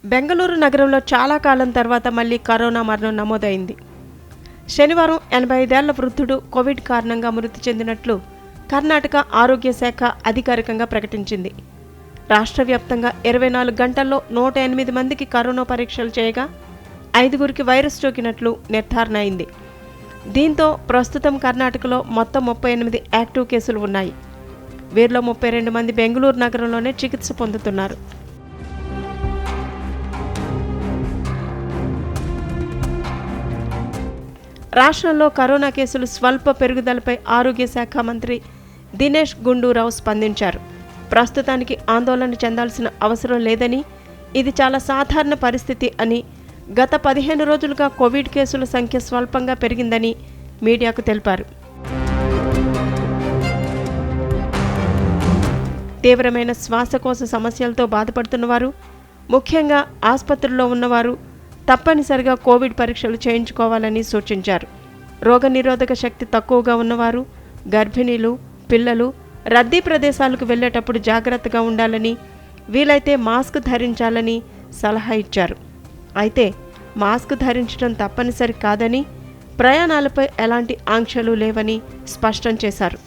బెంగళూరు నగరంలో చాలా కాలం తర్వాత మళ్లీ కరోనా మరణం నమోదైంది. శనివారం 85 ఏళ్ల వృద్ధుడు కోవిడ్ కారణంగా మృతి చెందినట్లు కర్ణాటక ఆరోగ్య శాఖ అధికారికంగా ప్రకటించింది. రాష్ట్ర వ్యాప్తంగా 24 గంటల్లో 108 మందికి కరోనా పరీక్షలు చేయగా 5గురికి వైరస్ సోకినట్లు నిర్ధారణ అయింది. దీంతో ప్రస్తుతం కర్ణాటకలో మొత్తం 38 యాక్టివ్ కేసులు ఉన్నాయి. వీరిలో 32 మంది బెంగళూరు నగరంలోనే చికిత్స పొందుతున్నారు. రాష్ట్రంలో కరోనా కేసులు స్వల్ప పెరుగుదలపై ఆరోగ్య శాఖ మంత్రి దినేష్ గుండూరావు స్పందించారు. ప్రస్తుతానికి ఆందోళన చెందాల్సిన అవసరం లేదని, ఇది చాలా సాధారణ పరిస్థితి అని, గత 15 రోజులుగా కోవిడ్ కేసుల సంఖ్య స్వల్పంగా పెరిగిందని మీడియాకు తెలిపారు. తీవ్రమైన శ్వాసకోశ సమస్యలతో బాధపడుతున్నవారు, ముఖ్యంగా ఆసుపత్రుల్లో ఉన్నవారు తప్పనిసరిగా కోవిడ్ పరీక్షలు చేయించుకోవాలని సూచించారు. రోగనిరోధక శక్తి తక్కువగా ఉన్నవారు, గర్భిణీలు, పిల్లలు రద్దీ ప్రదేశాలకు వెళ్లేటప్పుడు జాగ్రత్తగా ఉండాలని, వీలైతే మాస్క్ ధరించాలని సలహా ఇచ్చారు. అయితే మాస్క్ ధరించడం తప్పనిసరి కాదని, ప్రయాణాలపై ఎలాంటి ఆంక్షలు లేవని స్పష్టం చేశారు.